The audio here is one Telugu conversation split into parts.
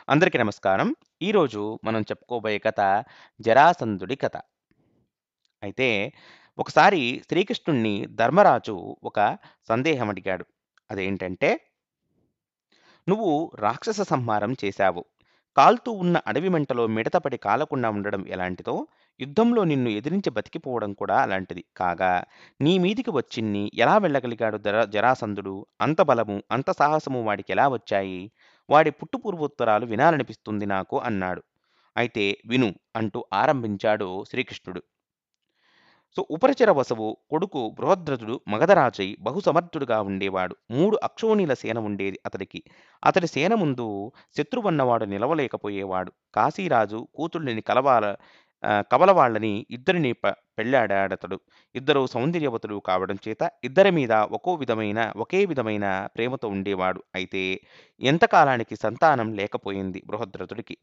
అందరికీ నమస్కారం. ఈరోజు మనం చెప్పుకోబోయే కథ 'జరాసంధుడి కథ'. అయితే ఒకసారి శ్రీకృష్ణుడిని ధర్మరాజు ఒక సందేహం అడిగాడు. అదేంటంటే, "నువ్వు రాక్షస సంహారం చేశావు. కాలుతూ ఉన్న అడవి మంటలో మిడతపడి కాలకుండా ఉండడం ఎలాంటిదో, యుద్ధంలో నిన్ను ఎదిరించి బతికిపోవడం కూడా అలాంటిది. కాగా నీ మీదికి వచ్చిన్ని ఎలా వెళ్ళగలిగాడు జరాసంధుడు? అంత బలము, అంత సాహసము వాడికెలా వచ్చాయి? వాడి పుట్టు పూర్వోత్తరాలు వినాలనిపిస్తుంది నాకు" అన్నాడు. అయితే విను అంటూ ఆరంభించాడు శ్రీకృష్ణుడు. ఉపరిచర వసువు కొడుకు బృహద్రథుడు మగధరాజై బహుసమర్థుడుగా ఉండేవాడు. 3 అక్షోణిల సేన ఉండేది అతడికి. అతడి సేన ముందు శత్రువన్నవాడు నిలవలేకపోయేవాడు. కాశీరాజు కూతుళ్ళని కవలవాళ్ళని ఇద్దరిని పెళ్ళాడాడతడు. ఇద్దరూ సౌందర్యవతులు కావడం చేత ఇద్దరి మీద ఒకే విధమైన ప్రేమతో ఉండేవాడు. అయితే ఎంతకాలానికి సంతానం లేకపోయింది బృహద్రథుడికి.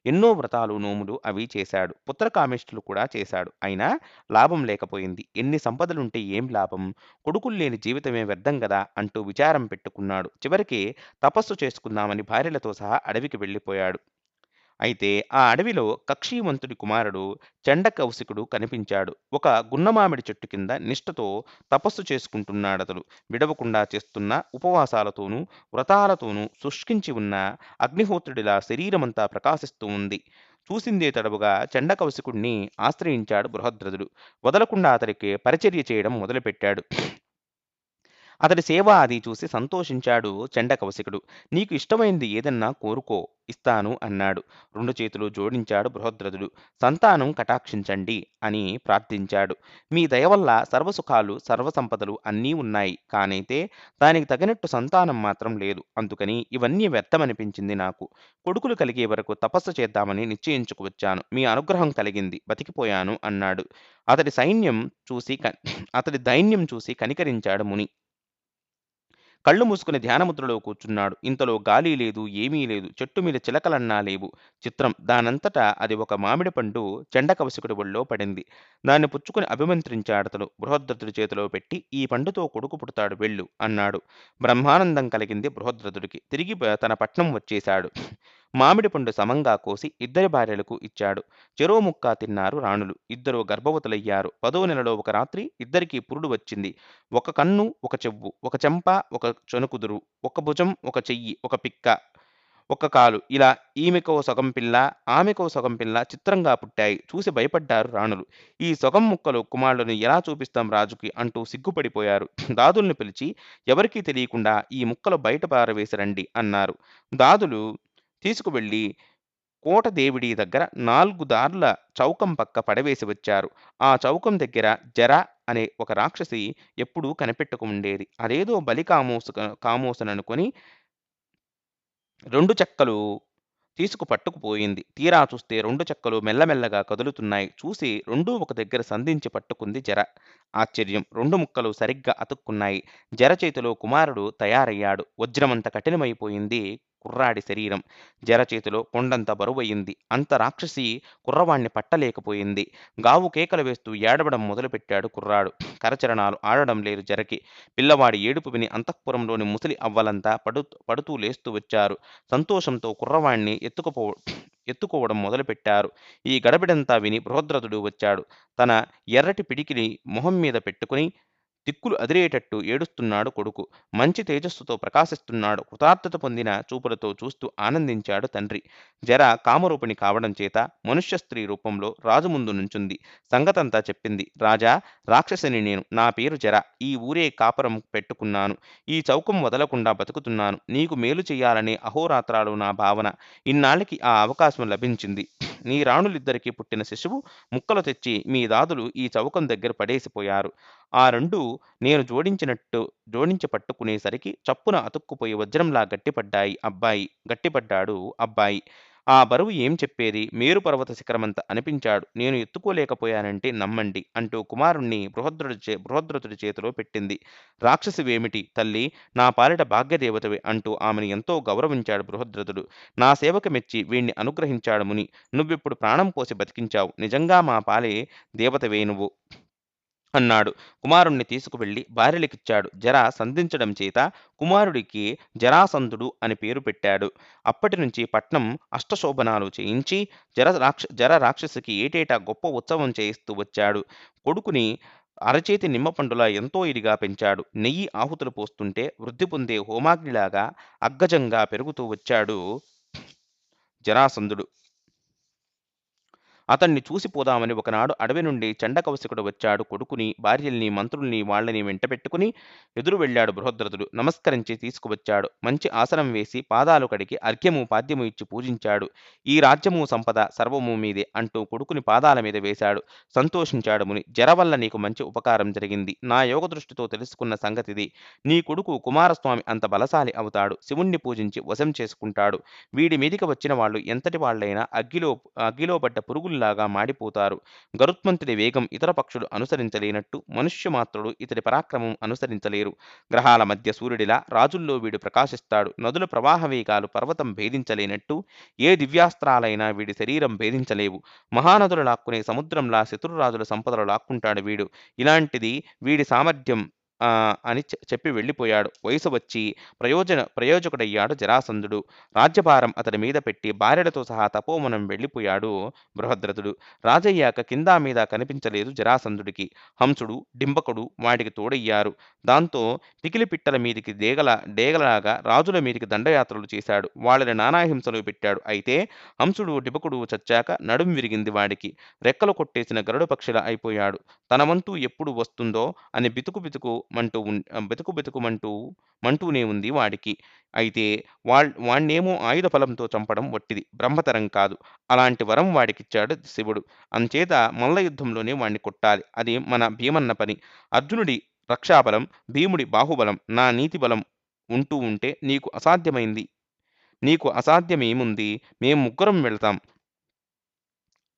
ఎన్నో వ్రతాలు, నోములు అవి చేశాడు. పుత్రకామేష్టులు కూడా చేశాడు. అయినా లాభం లేకపోయింది. ఎన్ని సంపదలుంటే ఏం లాభం? కొడుకులు లేని జీవితమే వ్యర్థం గదా! అంటూ విచారం పెట్టుకున్నాడు. చివరికి తపస్సు చేసుకుందామని భార్యలతో సహా అడవికి వెళ్ళిపోయాడు. అయితే ఆ అడవిలో కక్షీవంతుడి కుమారుడు చండకౌశికుడు కనిపించాడు. ఒక గున్నమామిడి చెట్టు కింద నిష్ఠతో తపస్సు చేసుకుంటున్నాడతడు. విడవకుండా చేస్తున్న ఉపవాసాలతోనూ, వ్రతాలతోనూ శుష్కించి ఉన్న అగ్నిహోత్రుడిలా శరీరమంతా ప్రకాశిస్తూ ఉంది. చూసిందే తడవుగా చండకౌశికుడిని ఆశ్రయించాడు బృహద్రథుడు. వదలకుండా అతడికి పరిచర్య చేయడం మొదలుపెట్టాడు. అతడి సేవ అది చూసి సంతోషించాడు చండకౌశికుడు. "నీకు ఇష్టమైంది ఏదన్నా కోరుకో, ఇస్తాను" అన్నాడు. 2 చేతులు జోడించాడు బృహద్రథుడు. "సంతానం కటాక్షించండి" అని ప్రార్థించాడు. "మీ దయవల్ల సర్వసుఖాలు, సర్వసంపదలు అన్నీ ఉన్నాయి. కానైతే దానికి తగినట్టు సంతానం మాత్రం లేదు. అందుకని ఇవన్నీ వ్యర్థమనిపించింది నాకు. కొడుకులు కలిగే వరకు తపస్సు చేద్దామని నిశ్చయించుకు వచ్చాను. మీ అనుగ్రహం కలిగింది. బతికిపోయాను" అన్నాడు. అతడి దైన్యం చూసి కనికరించాడు ముని. కళ్ళు మూసుకుని ధ్యానముద్రలో కూర్చున్నాడు. ఇంతలో గాలి లేదు, ఏమీ లేదు. చెట్టు మీద చిలకలన్నా లేవు. చిత్రం! దానంతటా అది ఒక మామిడి పండు చండకవశకుడి ఒళ్ళో పడింది. దాన్ని పుచ్చుకుని అభిమంత్రించాడతడు. బృహద్రథుడి చేతిలో పెట్టి, "ఈ పండుతో కొడుకు పుడతాడు వెళ్ళు" అన్నాడు. బ్రహ్మానందం కలిగింది బృహద్రథుడికి. తిరిగి తన పట్నం వచ్చేశాడు. మామిడి పండు సమంగా కోసి ఇద్దరి భార్యలకు ఇచ్చాడు. చెరో ముక్క తిన్నారు రాణులు. ఇద్దరూ గర్భవతులయ్యారు. 10వ నెలలో ఒక రాత్రి ఇద్దరికీ పురుడు వచ్చింది. ఒక కన్ను, ఒక చెవ్వు, ఒక చెంప, ఒక చనుకుదురు, ఒక భుజం, ఒక చెయ్యి, ఒక పిక్క, ఒక కాలు, ఇలా ఈమెకో సగం పిల్ల, ఆమెకో సగం పిల్ల చిత్రంగా పుట్టాయి. చూసి భయపడ్డారు రాణులు. "ఈ సొగం ముక్కలు కుమారులను ఎలా చూపిస్తాం రాజుకి" అంటూ సిగ్గుపడిపోయారు. దాదుల్ని పిలిచి, "ఎవరికీ తెలియకుండా ఈ ముక్కలు బయట పారవేసి రండి" అన్నారు. దాదులు తీసుకువెళ్ళి కోటదేవిడి దగ్గర 4 దారుల చౌకం పక్క పడవేసి వచ్చారు. ఆ చౌకం దగ్గర జర అనే ఒక రాక్షసి ఎప్పుడూ కనిపెట్టుకు ఉండేది. అదేదో బలి కామోసననుకొని 2 చెక్కలు పట్టుకుపోయింది. తీరా చూస్తే 2 చెక్కలు మెల్లమెల్లగా కదులుతున్నాయి. చూసి రెండూ ఒక దగ్గర సంధించి పట్టుకుంది జర. ఆశ్చర్యం! 2 ముక్కలు సరిగ్గా అతుక్కున్నాయి. జర చేతిలో కుమారుడు తయారయ్యాడు. వజ్రమంత కఠినమైపోయింది కుర్రాడి శరీరం. జర చేతిలో కొండంత బరువయింది. అంత రాక్షసి కుర్రవాణ్ణి పట్టలేకపోయింది. గావు కేకలు వేస్తూ ఏడవడం మొదలుపెట్టాడు కుర్రాడు. కరచరణాలు ఆడడం లేదు జరకి. పిల్లవాడి ఏడుపు విని అంతఃపురంలోని ముసలి అవ్వలంతా పడుతూ లేస్తూ వచ్చారు. సంతోషంతో కుర్రవాణ్ణి ఎత్తుకోవడం మొదలుపెట్టారు. ఈ గడబిడంతా విని బృహద్రథుడు వచ్చాడు. తన ఎర్రటి పిడికిలి మొహం మీద పెట్టుకుని దిక్కులు అదిరేటట్టు ఏడుస్తున్నాడు కొడుకు. మంచి తేజస్సుతో ప్రకాశిస్తున్నాడు. కృతార్థత పొందిన చూపులతో చూస్తూ ఆనందించాడు తండ్రి. జర కామరూపిణి కావడం చేత మనుష్య స్త్రీ రూపంలో రాజు ముందు నుంచుంది. సంగతంతా చెప్పింది. "రాజా, రాక్షసిని నేను. నా పేరు జర. ఈ ఊరే కాపురం పెట్టుకున్నాను. ఈ చౌకం వదలకుండా బతుకుతున్నాను. నీకు మేలు చెయ్యాలనే అహోరాత్రాలు నా భావన. ఇన్నాళ్ళకి ఆ అవకాశం లభించింది. నీ రాణులిద్దరికీ పుట్టిన శిశువు ముక్కలు తెచ్చి మీ దాదులు ఈ చౌకం దగ్గర పడేసిపోయారు. ఆ రెండూ నేను జోడించి పట్టుకునేసరికి చప్పున అతుక్కుపోయి వజ్రంలా గట్టిపడ్డాడు అబ్బాయి. ఆ బరువు ఏం చెప్పేది? మేరు పర్వత శిఖరమంత అనిపించాడు. నేను ఎత్తుకోలేకపోయానంటే నమ్మండి" అంటూ కుమారుణ్ణి బృహద్రథుడి చేతిలో పెట్టింది. "రాక్షసివేమిటి తల్లి, నా పాలిట భాగ్యదేవతవే" అంటూ ఆమెను ఎంతో గౌరవించాడు బృహద్రథుడు. "నా సేవకు మెచ్చి వీణ్ణి అనుగ్రహించాడు ముని. నువ్విప్పుడు ప్రాణం పోసి బతికించావు. నిజంగా మా పాలే దేవతవే నువ్వు" అన్నాడు. కుమారుణ్ణి తీసుకువెళ్లి భార్యలకిచ్చాడు. జర సంధించడం చేత కుమారుడికి జరాసంధుడు అని పేరు పెట్టాడు. అప్పటినుంచి పట్నం అష్టశోభనాలు చేయించి జర రాక్షసికి ఏటేటా గొప్ప ఉత్సవం చేయిస్తూ వచ్చాడు. కొడుకుని అరచేతి నిమ్మపండులా ఎంతో ఇదిగా పెంచాడు. నెయ్యి ఆహుతులు పోస్తుంటే వృద్ధి పొందే హోమాగ్నిలాగా అగ్గజంగా పెరుగుతూ వచ్చాడు జరాసంధుడు. అతన్ని చూసి పోదామని ఒకనాడు అడవి నుండి చండకౌశికుడు వచ్చాడు. కొడుకుని, భార్యల్ని, మంత్రుల్ని వాళ్ళని వెంటబెట్టుకుని ఎదురు వెళ్ళాడు బృహద్రథుడు. నమస్కరించి తీసుకువచ్చాడు. మంచి ఆసనం వేసి పాదాలు కడిగి అర్ఘ్యము పాద్యము ఇచ్చి పూజించాడు. ఈ రాజ్యము సంపద సర్వము మీదే అంటూ కొడుకుని పాదాల మీద వేశాడు. సంతోషించాడు ముని. జర వల్ల నీకు మంచి ఉపకారం జరిగింది. నా యోగ దృష్టితో తెలుసుకున్న సంగతిది. నీ కొడుకు కుమారస్వామి అంత బలశాలి అవుతాడు. శివుణ్ణి పూజించి వశం చేసుకుంటాడు. వీడి మీదికి వచ్చిన వాళ్ళు ఎంతటి వాళ్ళైనా అగ్గిలో పడ్డ పురుగుల్లాగా మాడిపోతారు. గరుత్మంతుడి వేగం ఇతర పక్షులు అనుసరించలేనట్టు మనుష్యమాత్రుడు ఇతడి పరాక్రమం అనుసరించలేరు. గ్రహాల మధ్య సూర్యుడిలా రాజుల్లో వీడు ప్రకాశిస్తాడు. నదుల ప్రవాహ వేగాలు పర్వతం భేదించలేనట్టు ఏ దివ్యాస్త్రాలైనా వీడి శరీరం భేదించలేవు. మహానదులు లాక్కునే సముద్రంలా శత్రురాజుల సంపదలు లాక్కుంటాడు వీడు. ఇలాంటిది వీడి సామర్థ్యం అని చెప్పి వెళ్ళిపోయాడు. వయసు వచ్చి ప్రయోజకుడయ్యాడు జరాసంధుడు. రాజ్యభారం అతడి మీద పెట్టి భార్యలతో సహా తపోవనం వెళ్ళిపోయాడు బృహద్రథుడు. రాజయ్యాక కిందా మీద కనిపించలేదు జరాసంధుడికి. హంసుడు, డింబకుడు వాడికి తోడయ్యారు. దాంతో పికిలి పిట్టల మీదికి డేగలాగా రాజుల మీదికి దండయాత్రలు చేశాడు. వాళ్ళని నానాహింసలు పెట్టాడు. అయితే హంసుడు, డింబకుడు చచ్చాక నడుం విరిగింది వాడికి. రెక్కలు కొట్టేసిన గరుడ పక్షిలా అయిపోయాడు. తన వంతు ఎప్పుడు వస్తుందో అని బితుకుబితుకుమంటూనే ఉంది వాడికి. అయితే వాణ్ణేమో ఆయుధ బలంతో చంపడం వట్టిది, బ్రహ్మతరం కాదు. అలాంటి వరం వాడికిచ్చాడు శివుడు. అంచేత మల్ల యుద్ధంలోనే వాణ్ణి కొట్టాలి. అది మన భీమన్న పని. అర్జునుడి రక్షాబలం, భీముడి బాహుబలం, నా నీతి బలం ఉంటూ ఉంటే నీకు అసాధ్యమేముంది? మేం ముగ్గురం వెళతాం.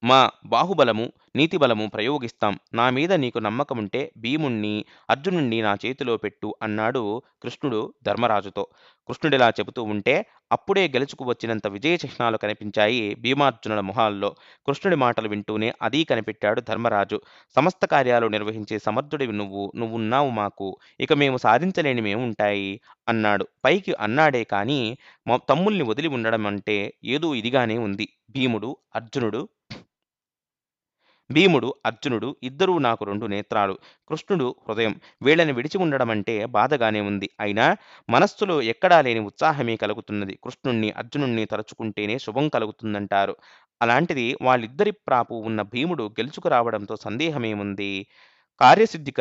మా బాహుబలము, నీతిబలము ప్రయోగిస్తాం. నా మీద నీకు నమ్మకముంటే భీముణ్ణి, అర్జునుణ్ణి నా చేతిలో పెట్టు అన్నాడు కృష్ణుడు ధర్మరాజుతో. కృష్ణుడిలా చెబుతూ ఉంటే అప్పుడే గెలుచుకు వచ్చినంత విజయ చిహ్నాలు కనిపించాయి భీమార్జునుల మొహాల్లో. కృష్ణుడి మాటలు వింటూనే అదీ కనిపెట్టాడు ధర్మరాజు. సమస్త కార్యాలు నిర్వహించే సమర్థుడివి నువ్వున్నావు మాకు. ఇక మేము సాధించలేనివేముంటాయి అన్నాడు. పైకి అన్నాడే కాని తమ్ముల్ని వదిలి ఉండడం అంటే ఏదో ఇదిగానే ఉంది. భీముడు, అర్జునుడు ఇద్దరూ నాకు రెండు నేత్రాలు. కృష్ణుడు హృదయం. వీళ్ళని విడిచి ఉండడమంటే బాధగానే ఉంది. అయినా మనస్సులో ఎక్కడా లేని ఉత్సాహమే కలుగుతున్నది. కృష్ణుణ్ణి, అర్జునుణ్ణి తలుచుకుంటేనే శుభం కలుగుతుందంటారు. అలాంటిది వాళ్ళిద్దరి ప్రాపు ఉన్న భీముడు గెలుచుకు రావడంతో సందేహమేముంది? కార్యసిద్ధి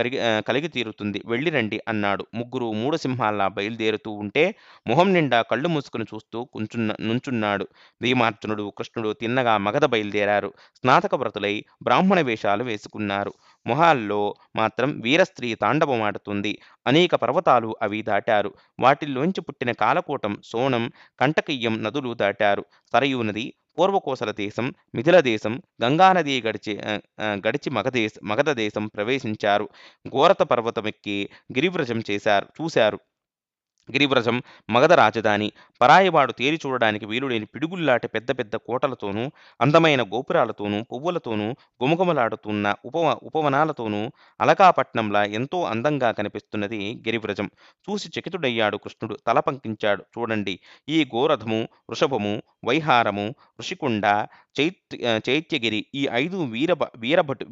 కలిగి తీరుతుంది. వెళ్ళిరండి అన్నాడు. ముగ్గురు మూడు సింహాల్లా బయలుదేరుతూ ఉంటే మొహం నిండా కళ్ళు మూసుకుని చూస్తూ నుంచున్నాడు. భీమార్జునుడు, కృష్ణుడు తిన్నగా మగధ బయలుదేరారు. స్నాతక వ్రతులై బ్రాహ్మణ వేషాలు వేసుకున్నారు. మొహాల్లో మాత్రం వీరస్త్రీ తాండవమాడుతుంది. అనేక పర్వతాలు అవి దాటారు. వాటిల్లోంచి పుట్టిన కాలకూటం, సోనం, కంటకయ్యం నదులు దాటారు. సరయూ నది, పూర్వకోసల దేశం, మిథిల దేశం, గంగానది గడిచి మగధ దేశం ప్రవేశించారు. ఘోరత పర్వతమెక్కి చూశారు. గిరివ్రజం మగధ రాజధాని. పరాయివాడు తేరి చూడడానికి వీలులేని పిడుగుల్లాంటి పెద్ద పెద్ద కోటలతోనూ, అందమైన గోపురాలతోనూ, పువ్వులతోనూ, గుమగుమలాడుతున్న ఉపవనాలతోనూ అలకాపట్నంలా ఎంతో అందంగా కనిపిస్తున్నది గిరివ్రజం. చూసి చకితుడయ్యాడు కృష్ణుడు. తల పంకించాడు. చూడండి, ఈ గోరథము, వృషభము, వైహారము, ఋషికొండ, చైత్యగిరి ఈ ఐదు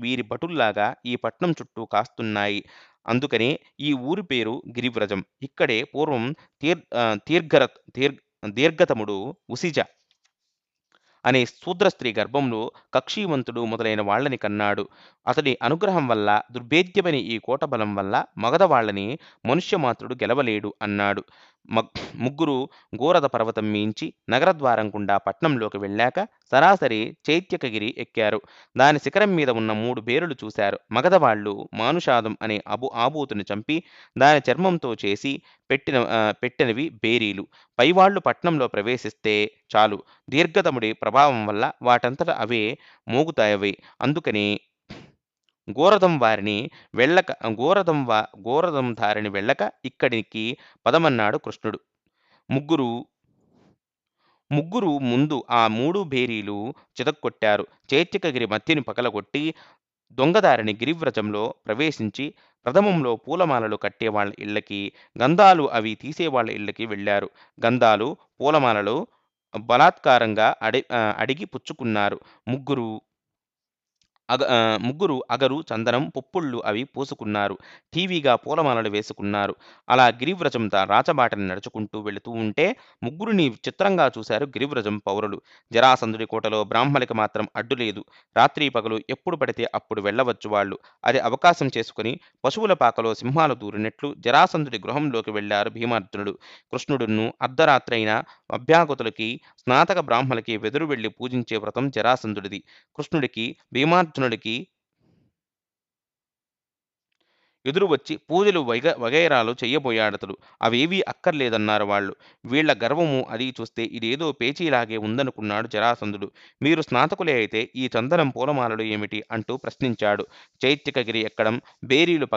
వీరి భటుల్లాగా ఈ పట్నం చుట్టూ కాస్తున్నాయి. అందుకనే ఈ ఊరి పేరు గిరివ్రజం. ఇక్కడే పూర్వం తీర్ దీర్ఘరథ్ దీర్ దీర్ఘతముడు ఉసిజ అనే శూద్ర స్త్రీ గర్భంలో కక్షీవంతుడు మొదలైన వాళ్ళని కన్నాడు. అతడి అనుగ్రహం వల్ల, దుర్భేద్యమైన ఈ కోట బలం వల్ల మగధ వాళ్ళని మనుష్యమాత్రుడు గెలవలేడు అన్నాడు. ముగ్గురు గోరథ పర్వతం మీంచి నగరద్వారం గుండా పట్నంలోకి వెళ్ళాక సరాసరి చైత్యకగిరి ఎక్కారు. దాని శిఖరం మీద ఉన్న 3 బేరులు చూశారు. మగధ వాళ్ళు మానుషాదం అనే ఆబోతుని చంపి దాని చర్మంతో చేసి పెట్టినవి బేరీలు. పైవాళ్లు పట్నంలో ప్రవేశిస్తే చాలు, దీర్ఘతముడి ప్రభావం వల్ల వాటంతట అవే మోగుతాయవి. అందుకని గోరధం దారిని వెళ్ళక ఇక్కడికి పదమన్నాడు కృష్ణుడు. ముగ్గురు ముందు ఆ 3 భేరీలు చితక్కొట్టారు. చైత్యకగిరి మధ్యని పగలగొట్టి దొంగదారిని గిరివ్రజంలో ప్రవేశించి ప్రథమంలో పూలమాలలు కట్టేవాళ్ళ ఇళ్ళకి, గంధాలు అవి తీసేవాళ్ళ ఇళ్ళకి వెళ్లారు. గంధాలు, పూలమాలలు బలాత్కారంగా అడిగి పుచ్చుకున్నారు. ముగ్గురు ముగ్గురు అగరు, చందనం, పుప్పుళ్ళు అవి పూసుకున్నారు. ఠీవిగా పూలమాలలు వేసుకున్నారు. అలా గిరివ్రజం రాచబాటని నడుచుకుంటూ వెళుతూ ఉంటే ముగ్గురిని చిత్రంగా చూశారు గిరివ్రజం పౌరులు. జరాసంధుడి కోటలో బ్రాహ్మలికి మాత్రం అడ్డు లేదు. రాత్రి పగలు ఎప్పుడు పడితే అప్పుడు వెళ్ళవచ్చు వాళ్ళు. అది అవకాశం చేసుకుని పశువుల పాకలో సింహాలు దూరినట్లు జరాసంధుడి గృహంలోకి వెళ్లారు భీమార్జునుడు. కృష్ణుడును అర్ధరాత్రైన అభ్యాగతులకి, స్నాతక బ్రాహ్మలకి వెదురు వెళ్లి పూజించే వ్రతం జరాసంధుడిది. కృష్ణుడికి, భీమార్జునుడికి ఎదురు వచ్చి పూజలు వగైరాలు చెయ్యబోయాడతడు. అవేవీ అక్కర్లేదన్నారు వాళ్ళు. వీళ్ళ గర్వము అది చూస్తే ఇదేదో పేచీలాగే ఉందనుకున్నాడు జరాసంధుడు. మీరు స్నాతకులే అయితే ఈ చందనం పూలమాలలు ఏమిటి అంటూ ప్రశ్నించాడు. చైత్యకగిరి ఎక్కడం, బేరీలు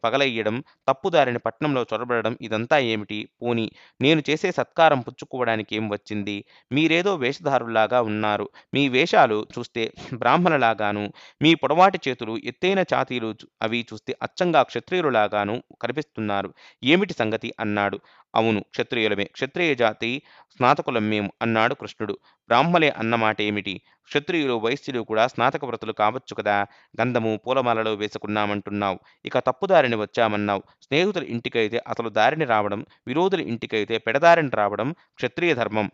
పగలెయ్యడం, తప్పుదారిన పట్నంలో చొరబడడం ఇదంతా ఏమిటి? పోనీ నేను చేసే సత్కారం పుచ్చుకోవడానికేం వచ్చింది? మీరేదో వేషధారుల్లాగా ఉన్నారు. మీ వేషాలు చూస్తే బ్రాహ్మణులాగాను, మీ పొడవాటి చేతులు, ఎత్తైన ఛాతీలు అవి చూస్తే అచ్చంగా క్షత్రియులలాగాను కనిపిస్తున్నారు. ఏమిటి సంగతి అన్నాడు. అవును క్షత్రియులమే. క్షత్రియ జాతి స్నాతకులం మేము అన్నాడు కృష్ణుడు. బ్రాహ్మలే అన్నమాటేమిటి? క్షత్రియులు, వైశ్యులు కూడా స్నాతక వ్రతులు కావచ్చు కదా! గంధము, పూలమాలలో వేసుకున్నామంటున్నావు. ఇక తప్పుదారిని వచ్చామన్నావు. స్నేహితుల ఇంటికైతే అసలు దారిని రావడం, విరోధుల ఇంటికైతే పెడదారిన రావడం క్షత్రియ ధర్మం.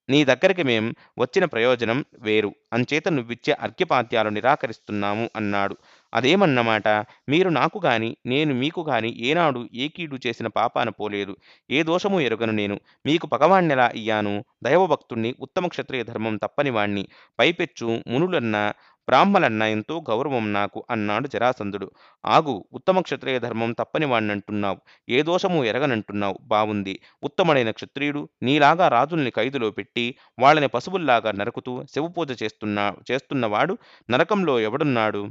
నీ దగ్గరికి మేం వచ్చిన ప్రయోజనం వేరు. అంచేత నువ్విచ్చే అర్ఘ్యపాద్యాలు నిరాకరిస్తున్నాము అన్నాడు. అదేమన్నమాట? మీరు నాకు గాని, నేను మీకు గాని ఏనాడు ఏ కీడు చేసిన పాపాన పోలేదు. ఏ దోషము ఎరుగను నేను. మీకు పగవాణ్ణెలా అయ్యాను? దైవభక్తుణ్ణి, ఉత్తమ క్షత్రియ ధర్మం తప్పనివాణ్ణి. పైపెచ్చు మునులన్నా, బ్రాహ్మలన్నా ఎంతో గౌరవం నాకు అన్నాడు జరాసంధుడు. ఆగు, ఉత్తమ క్షత్రియ ధర్మం తప్పనివాణ్ణంటున్నావు. ఏ దోషము ఎరగనంటున్నావు. బావుంది. ఉత్తముడైన క్షత్రియుడు నీలాగా రాజుల్ని ఖైదులో పెట్టి వాళ్ళని పశువుల్లాగా నరుకుతూ శివపూజ చేస్తున్నవాడు నరకంలో ఎవడున్నాడు?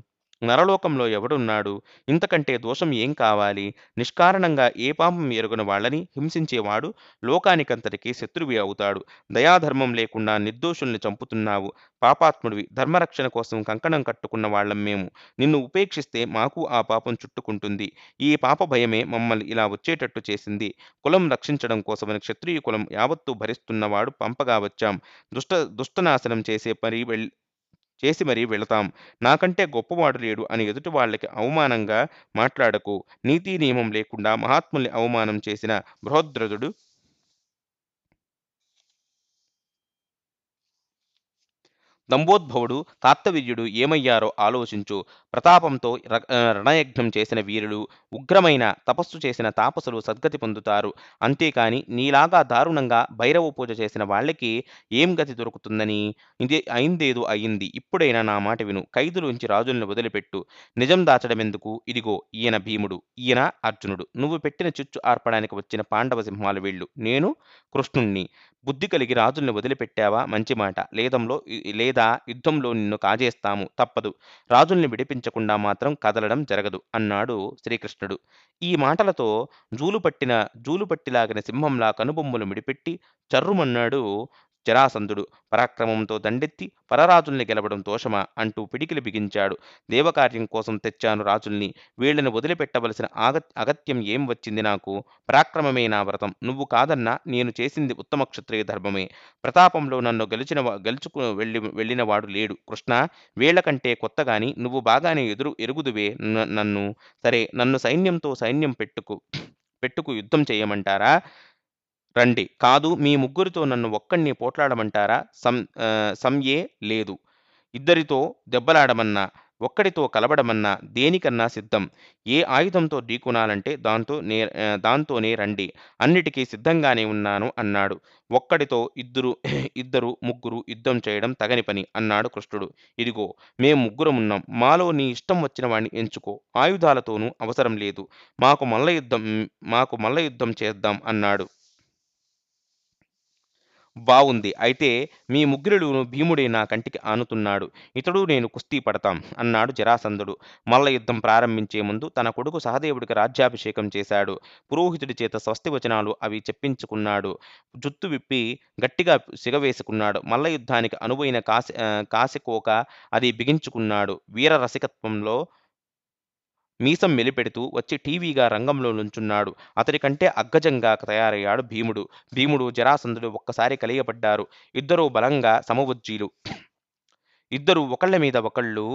నరలోకంలో ఎవడున్నాడు? ఇంతకంటే దోషం ఏం కావాలి? నిష్కారణంగా ఏ పాపం ఎరుగని వాళ్ళని హింసించేవాడు లోకానికంతటికీ శత్రువి అవుతాడు. దయాధర్మం లేకుండా నిర్దోషుల్ని చంపుతున్నావు. పాపాత్ముడివి. ధర్మరక్షణ కోసం కంకణం కట్టుకున్న వాళ్ళం మేము. నిన్ను ఉపేక్షిస్తే మాకు ఆ పాపం చుట్టుకుంటుంది. ఈ పాప భయమే మమ్మల్ని ఇలా వచ్చేటట్టు చేసింది. కులం రక్షించడం కోసమని క్షత్రియ కులం యావత్తూ భరిస్తున్నవాడు పంపగా వచ్చాం. దుష్టనాశనం చేసి మరీ వెళతాం. నాకంటే గొప్పవాడు లేడు అని ఎదుటి వాళ్ళకి అవమానంగా మాట్లాడకు. నీతి నియమం లేకుండా మహాత్ముల్ని అవమానం చేసిన బృహద్రథుడు దంభోద్భవుడు, కార్తవీర్యుడు ఏమయ్యారో ఆలోచించు. ప్రతాపంతో రణయజ్ఞం చేసిన వీరులు, ఉగ్రమైన తపస్సు చేసిన తాపసులు సద్గతి పొందుతారు. అంతేకాని నీలాగా దారుణంగా భైరవ పూజ చేసిన వాళ్ళకి ఏం గతి దొరుకుతుందని? ఇదే అయిందేదో అయింది. ఇప్పుడైనా నా మాట విను. ఖైదులోంచి రాజుల్ని వదిలిపెట్టు. నిజం దాచడమెందుకు? ఇదిగో ఈయన భీముడు, ఈయన అర్జునుడు. నువ్వు పెట్టిన చిచ్చు ఆర్పడానికి వచ్చిన పాండవ సింహాలు వీళ్ళు. నేను కృష్ణుణ్ణి. బుద్ధి కలిగి రాజుల్ని వదిలిపెట్టావా మంచి మాట. లేదా యుద్ధంలో నిన్ను కాజేస్తాము. తప్పదు. రాజుల్ని విడిపించకుండా మాత్రం కదలడం జరగదు అన్నాడు శ్రీకృష్ణుడు. ఈ మాటలతో జూలుపట్టిలాగిన సింహంలా కనుబొమ్మలు మిడిపెట్టి చర్రుమన్నాడు జరాసంధుడు. పరాక్రమంతో దండెత్తి పరరాజుల్ని గెలవడం దోషమా అంటూ పిడికిలి బిగించాడు. దేవకార్యం కోసం తెచ్చాను రాజుల్ని. వీళ్ళని వదిలిపెట్టవలసిన అగత్యం ఏం వచ్చింది నాకు? పరాక్రమమే నా వ్రతం. నువ్వు కాదన్నా నేను చేసింది ఉత్తమ క్షత్రియ ధర్మమే. ప్రతాపంలో నన్ను వెళ్ళినవాడు లేడు. కృష్ణ, వీళ్ళకంటే కొత్తగాని నువ్వు బాగానే ఎరుగుదువే నన్ను. సరే, నన్ను సైన్యం పెట్టుకు యుద్ధం చేయమంటారా? రండి. కాదు, మీ ముగ్గురితో నన్ను ఒక్కణ్ణి పోట్లాడమంటారా? సంయే లేదు. ఇద్దరితో దెబ్బలాడమన్నా, ఒక్కడితో కలబడమన్నా దేనికన్నా సిద్ధం. ఏ ఆయుధంతో ఢీకొనాలంటే దాంతోనే రండి. అన్నిటికీ సిద్ధంగానే ఉన్నాను అన్నాడు. ఒక్కడితో ఇద్దరు, ముగ్గురు యుద్ధం చేయడం తగని పని అన్నాడు కృష్ణుడు. ఇదిగో మేం ముగ్గురమున్నాం. మాలో నీ ఇష్టం వచ్చిన వాణ్ణి ఎంచుకో. ఆయుధాలతోనూ అవసరం లేదు. మాకు మల్ల యుద్ధం చేద్దాం అన్నాడు. బావుంది. అయితే మీ ముగ్గురిలోను భీముడే నా కంటికి ఆనుతున్నాడు. ఇతడు నేను కుస్తీ పడతాం అన్నాడు జరాసంధుడు. మల్ల యుద్ధం ప్రారంభించే ముందు తన కొడుకు సహదేవుడికి రాజ్యాభిషేకం చేశాడు. పురోహితుడి చేత స్వస్తి వచనాలు అవి చెప్పించుకున్నాడు. జుత్తు విప్పి గట్టిగా సిగవేసుకున్నాడు. మల్ల యుద్ధానికి అనువైన కాశకోక అది బిగించుకున్నాడు. వీర రసికత్వంలో మీసం మెలిపెడుతూ వచ్చి టీవీగా రంగంలో నుంచున్నాడు. అతడి కంటే అగ్గజంగా తయారయ్యాడు భీముడు. భీముడు, జరాసంధుడు ఒక్కసారి కలియబడ్డారు. ఇద్దరూ బలంగా సమవుజ్జీలు. ఇద్దరూ ఒకళ్ళ మీద ఒకళ్ళు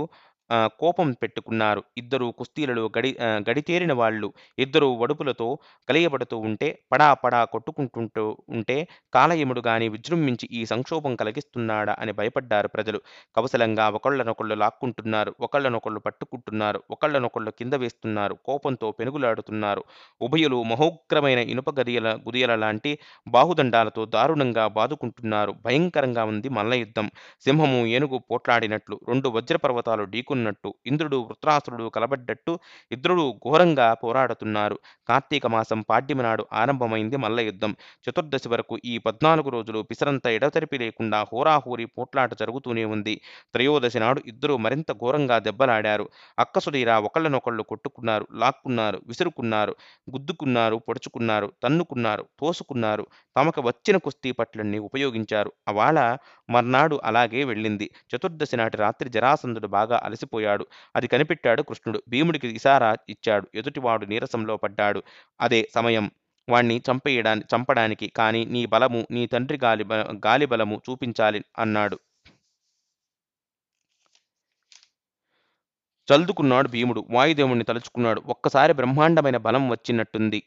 కోపం పెట్టుకున్నారు. ఇద్దరూ కుస్తీలలో గడితేరిన వాళ్ళు. ఇద్దరూ వడుపులతో కలియబడుతూ ఉంటే, పడా పడా కొట్టుకుంటుంటూ ఉంటే, కాలయముడు గాని విజృంభించి ఈ సంక్షోభం కలిగిస్తున్నాడా అని భయపడ్డారు ప్రజలు. కవసలంగా ఒకళ్ళనొకళ్ళు లాక్కుంటున్నారు. ఒకళ్ళనొకళ్ళు పట్టుకుంటున్నారు. ఒకళ్ళనొకళ్ళు కింద వేస్తున్నారు. కోపంతో పెనుగులాడుతున్నారు. ఉభయులు మహోగ్రమైన ఇనుప గుదియల లాంటి బాహుదండాలతో దారుణంగా బాదుకుంటున్నారు. భయంకరంగా ఉంది మల్లయుద్ధం. సింహము, ఏనుగు పోట్లాడినట్లు, రెండు వజ్రపర్వతాలు ఢీకొన్నట్టు, ఇంద్రుడు, వృత్రాసురుడు కలబడ్డట్టు ఇద్దరూ ఘోరంగా పోరాడుతున్నారు. కార్తీక మాసం పాడ్యమి నాడు ఆరంభమైంది మల్లయుద్ధం. చతుర్దశి వరకు ఈ 14 రోజులు పిసరంత ఎడతెరిపి లేకుండా హోరాహోరీ పోట్లాట జరుగుతూనే ఉంది. త్రయోదశి నాడు ఇద్దరూ మరింత ఘోరంగా దెబ్బలాడారు. అక్కసుడీరా ఒకళ్ళనొకళ్ళు కొట్టుకున్నారు, లాక్కున్నారు, విసురుకున్నారు, గుద్దుకున్నారు, పొడుచుకున్నారు, తన్నుకున్నారు, తోసుకున్నారు. తమకు వచ్చిన కుస్తీ పట్లన్నీ ఉపయోగించారు. అవాళ మర్నాడు అలాగే వెళ్ళింది. చతుర్దశి నాటి రాత్రి జరాసంధుడు బాగా అలసిపోయాడు. అది కనిపెట్టాడు కృష్ణుడు. భీముడికి ఇషారా ఇచ్చాడు. ఎదుటివాడు నీరసంలో పడ్డాడు. అదే సమయం వాణ్ణి చంపడానికి. కానీ నీ బలము, నీ తండ్రి గాలి బలము చూపించాలి అన్నాడు. చల్దుకున్నాడు భీముడు. వాయుదేవుణ్ణి తలుచుకున్నాడు. ఒక్కసారి బ్రహ్మాండమైన బలం వచ్చినట్టుంది.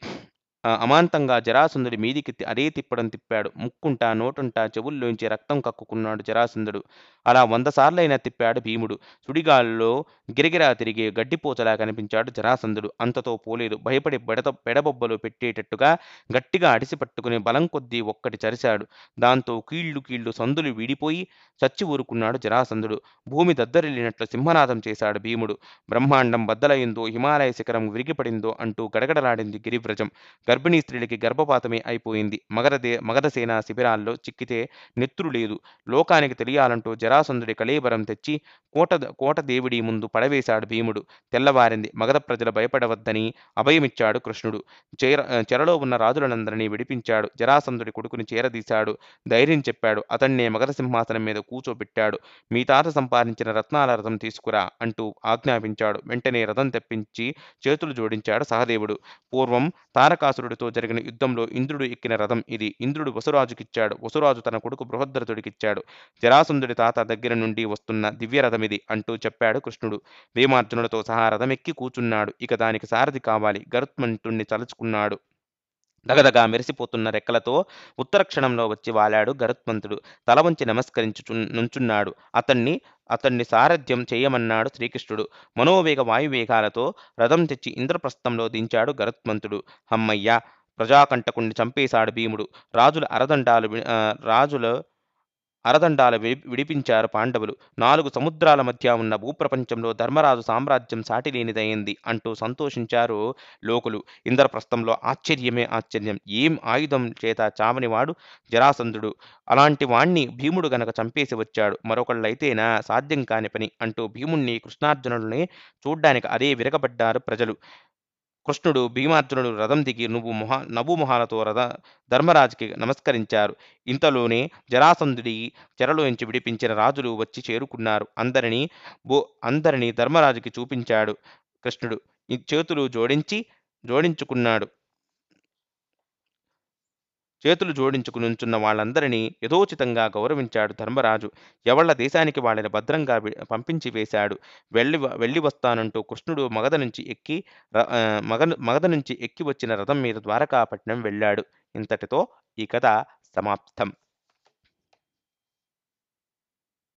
అమాంతంగా జరాసంధుడి మీదికి అదే తిప్పడం తిప్పాడు. ముక్కుంటా, నోటుంటా, చెవుల్లోంచి రక్తం కక్కుకున్నాడు జరాసంధుడు. అలా 100 సార్లైనా తిప్పాడు భీముడు. సుడిగాలిలో గిరగిరా తిరిగే గడ్డిపోచలా కనిపించాడు జరాసంధుడు. అంతతో పోలేదు. భయపడి పెడబొబ్బలు పెట్టేటట్టుగా గట్టిగా అడిసి పట్టుకుని బలం కొద్దీ ఒక్కటి చరిశాడు. దాంతో కీళ్లు కీళ్లు సందులు వీడిపోయి చచ్చి ఊరుకున్నాడు జరాసంధుడు. భూమి దద్దరిల్లినట్లు సింహనాదం చేశాడు భీముడు. బ్రహ్మాండం బద్దలయిందో, హిమాలయ శిఖరం విరిగిపడిందో అంటూ గడగడలాడింది గిరివ్రజం. గర్భిణీ స్త్రీలకి గర్భపాతమే అయిపోయింది. మగధసేన శిబిరాల్లో చిక్కితే నెత్తురు లేదు. లోకానికి తెలియాలంటూ జరాసంధుడి కళేబరం తెచ్చి కోటదేవుడి ముందు పడవేశాడు భీముడు. తెల్లవారింది. మగధ ప్రజలు భయపడవద్దని అభయమిచ్చాడు కృష్ణుడు. చెరలో ఉన్న రాజులనందరినీ విడిపించాడు. జరాసంధుడి కొడుకుని చేరదీశాడు. ధైర్యం చెప్పాడు. అతన్నే మగధ సింహాసనం మీద కూచోబెట్టాడు. మీ తాత సంపాదించిన రత్నాల రథం తీసుకురా అంటూ ఆజ్ఞాపించాడు. వెంటనే రథం తెప్పించి చేతులు జోడించాడు సహదేవుడు. పూర్వం తారకాసురుడితో జరిగిన యుద్ధంలో ఇంద్రుడు ఎక్కిన రథం ఇది. ఇంద్రుడు వసురాజుకిచ్చాడు. వసురాజు తన కొడుకు బృహద్రథుడికిచ్చాడు. జరాసంధుడి తాత దగ్గర నుండి వస్తున్న దివ్యరథమిది అంటూ చెప్పాడు కృష్ణుడు. భీమార్జునులతో సహా రథమెక్కి కూచున్నాడు. ఇక దానికి సారథి కావాలి. గరుత్మంతుణ్ణి తలుచుకున్నాడు. దగదగా మెరిసిపోతున్న రెక్కలతో ఉత్తర క్షణంలో వచ్చి వాలాడు గరుత్మంతుడు. తల వంచి నమస్కరించు నుంచున్నాడు. అతన్ని సారథ్యం చేయమన్నాడు శ్రీకృష్ణుడు. మనోవేగ వాయువేగాలతో రథం తెచ్చి ఇంద్రప్రస్థంలో దించాడు గరుత్మంతుడు. హమ్మయ్య! ప్రజాకంటకుణ్ణి చంపేశాడు భీముడు. రాజుల అరదండాలు విడిపించారు పాండవులు. 4 సముద్రాల మధ్య ఉన్న భూప్రపంచంలో ధర్మరాజు సామ్రాజ్యం సాటిలేనిదయింది అంటూ సంతోషించారు లోకులు. ఇంద్రప్రస్థంలో ఆశ్చర్యమే ఆశ్చర్యం. ఏం ఆయుధం చేత చావనివాడు జరాసంధుడు. అలాంటి వాణ్ణి భీముడు గనక చంపేసి వచ్చాడు. మరొకళ్ళైతేనా సాధ్యం కాని పని అంటూ భీముణ్ణి, కృష్ణార్జునుల్ని చూడ్డానికి అదే విరగబడ్డారు ప్రజలు. కృష్ణుడు, భీమార్జునుడు రథం దిగి నభూమొహాలతో ధర్మరాజుకి నమస్కరించారు. ఇంతలోనే జరాసంధుడి చెరలోంచి విడిపించిన రాజులు వచ్చి చేరుకున్నారు. అందరినీ ధర్మరాజుకి చూపించాడు కృష్ణుడు. ఈ చేతులు జోడించుకున్నాడు. చేతులు జోడించుకునుంచున్న వాళ్ళందరినీ యథోచితంగా గౌరవించాడు ధర్మరాజు. ఎవళ్ళ దేశానికి వాళ్ళని భద్రంగా పంపించి వేశాడు. వెళ్ళి వస్తానంటూ కృష్ణుడు మగధ నుంచి ఎక్కి వచ్చిన రథం మీద ద్వారకాపట్నం వెళ్ళాడు. ఇంతటితో ఈ కథ సమాప్తం.